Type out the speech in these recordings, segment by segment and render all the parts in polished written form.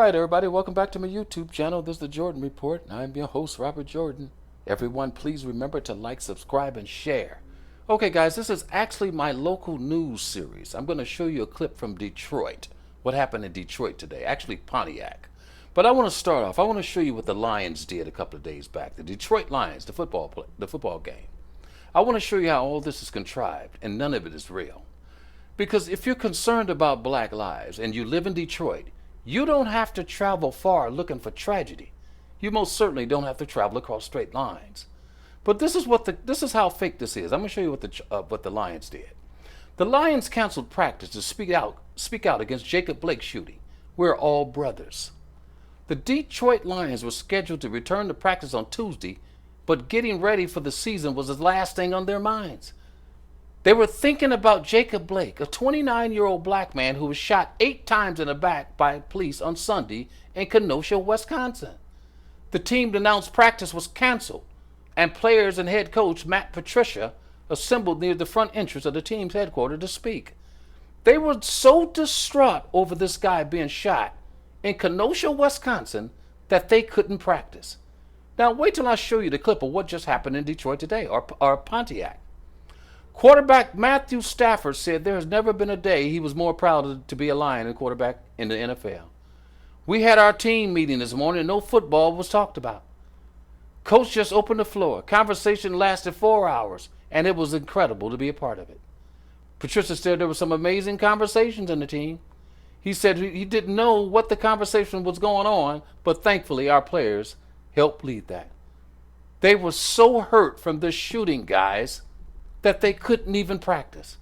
All right, everybody, welcome back to my YouTube channel. This is the Jordan Report. I'm your host, Robert Jordan. Everyone, please remember to like, subscribe, and share. Okay, guys, this is actually my local news series. I'm going to show you a clip from Detroit. What happened in Detroit today? Actually, Pontiac. But I want to start off. I want to show you what the Lions did a couple of days back. The Detroit Lions, the football game. I want to show you how all this is contrived, and none of it is real. Because if you're concerned about black lives and you live in Detroit, you don't have to travel far looking for tragedy. You most certainly don't have to travel across straight lines. But this is how fake this is. I'm going to show you what the Lions did. The Lions canceled practice to speak out against Jacob Blake's shooting. We're all brothers. The Detroit Lions were scheduled to return to practice on Tuesday, but getting ready for the season was the last thing on their minds. They were thinking about Jacob Blake, a 29-year-old black man who was shot 8 times in the back by police on Sunday in Kenosha, Wisconsin. The team announced practice was canceled, and players and head coach Matt Patricia assembled near the front entrance of the team's headquarters to speak. They were so distraught over this guy being shot in Kenosha, Wisconsin, that they couldn't practice. Now, wait till I show you the clip of what just happened in Detroit today, or Pontiac. Quarterback Matthew Stafford said there has never been a day he was more proud to be a Lion and quarterback in the NFL. We had our team meeting this morning and no football was talked about. Coach just opened the floor. Conversation lasted 4 hours and it was incredible to be a part of it. Patricia said there were some amazing conversations in the team. He said he didn't know what the conversation was going on, but thankfully our players helped lead that. They were so hurt from this shooting, guys, that they couldn't even practice.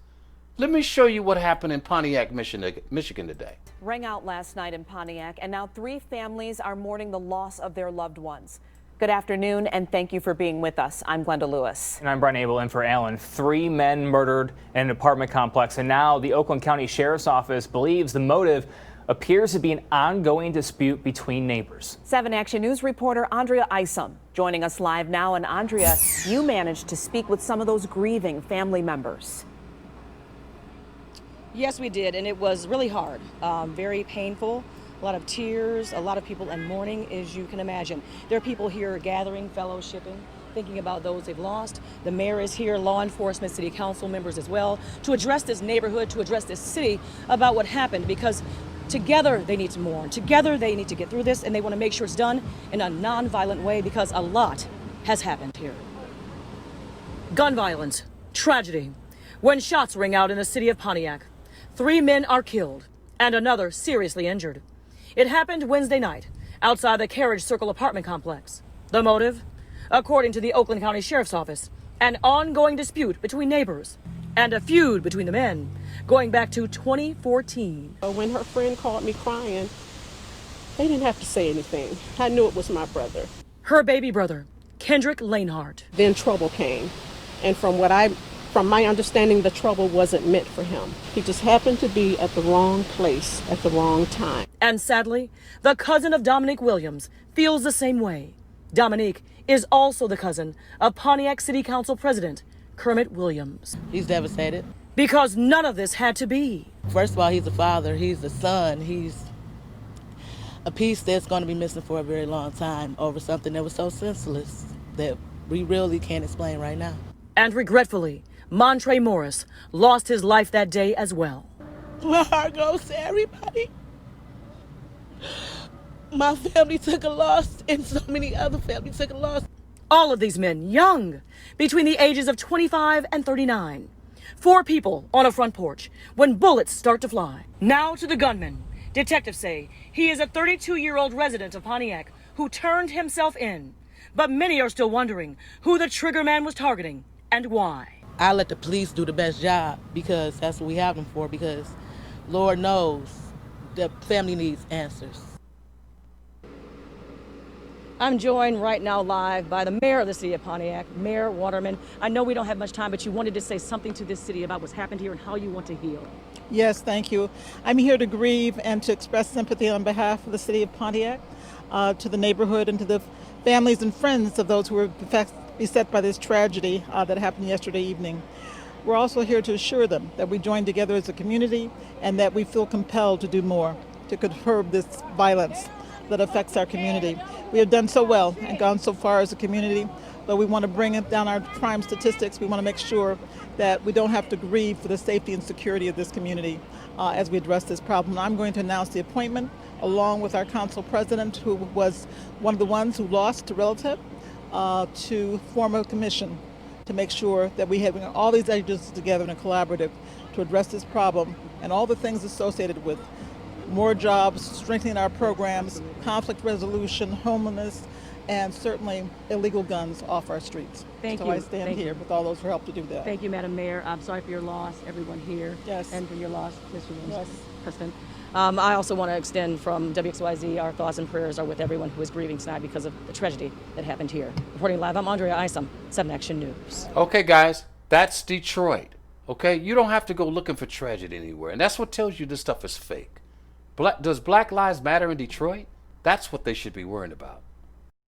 Let me show you what happened in Pontiac, Michigan today. Rang out last night in Pontiac, and now 3 families are mourning the loss of their loved ones. Good afternoon, and thank you for being with us. I'm Glenda Lewis. And I'm Brian Abel in for Alan. 3 men murdered in an apartment complex, and now the Oakland County Sheriff's Office believes the motive appears to be an ongoing dispute between neighbors. 7 Action News reporter Andrea Isom joining us live now. And Andrea, you managed to speak with some of those grieving family members. Yes, we did, and it was really hard, very painful. A lot of tears, a lot of people in mourning, as you can imagine. There are people here gathering, fellowshipping, thinking about those they've lost. The mayor is here, law enforcement, city council members as well, to address this neighborhood, to address this city about what happened, because together they need to mourn. Together they need to get through this, and they want to make sure it's done in a non-violent way, because a lot has happened here. Gun violence, tragedy. When shots ring out in the city of Pontiac, 3 men are killed and another seriously injured. It happened Wednesday night outside the Carriage Circle apartment complex. The motive? According to the Oakland County Sheriff's Office, an ongoing dispute between neighbors and a feud between the men going back to 2014. When her friend called me crying, they didn't have to say anything. I knew it was my brother. Her baby brother, Kendrick Lanehart. Then trouble came. And from my understanding, the trouble wasn't meant for him. He just happened to be at the wrong place at the wrong time. And sadly, the cousin of Dominique Williams feels the same way. Dominique is also the cousin of Pontiac City Council President Kermit Williams. He's devastated. Because none of this had to be. First of all, he's a father, he's a son, he's a piece that's going to be missing for a very long time over something that was so senseless that we really can't explain right now. And regretfully, Montre Morris lost his life that day as well. My heart goes to everybody. My family took a loss, and so many other families took a loss. All of these men young, between the ages of 25 and 39. 4 people on a front porch when bullets start to fly. Now to the gunman. Detectives say he is a 32-year-old resident of Pontiac who turned himself in. But many are still wondering who the trigger man was targeting and why. I let the police do the best job because that's what we have them for, because Lord knows the family needs answers. I'm joined right now live by the mayor of the city of Pontiac, Mayor Waterman. I know we don't have much time, but you wanted to say something to this city about what's happened here and how you want to heal. Yes, thank you. I'm here to grieve and to express sympathy on behalf of the city of Pontiac, to the neighborhood and to the families and friends of those who were beset by this tragedy that happened yesterday evening. We're also here to assure them that we join together as a community and that we feel compelled to do more. to curb this violence that affects our community. We have done so well and gone so far as a community, but we want to bring it down our crime statistics. We want to make sure that we don't have to grieve for the safety and security of this community as we address this problem. I'm going to announce the appointment along with our council president, who was one of the ones who lost a relative, to form a commission to make sure that we have all these agencies together in a collaborative to address this problem and all the things associated with more jobs, strengthening our programs, conflict resolution, homelessness, and certainly illegal guns off our streets. Thank so you. I stand Thank here you. with all those who helped to do that. Thank you, Madam Mayor. I'm sorry for your loss, everyone here. Yes. And for your loss, Mr. Williams. Yes. President. I also want to extend from WXYZ, our thoughts and prayers are with everyone who is grieving tonight because of the tragedy that happened here. Reporting live, I'm Andrea Isom, 7 Action News. Okay, guys, that's Detroit. Okay, you don't have to go looking for tragedy anywhere, and that's what tells you this stuff is fake. Does Black Lives Matter in Detroit? That's what they should be worrying about.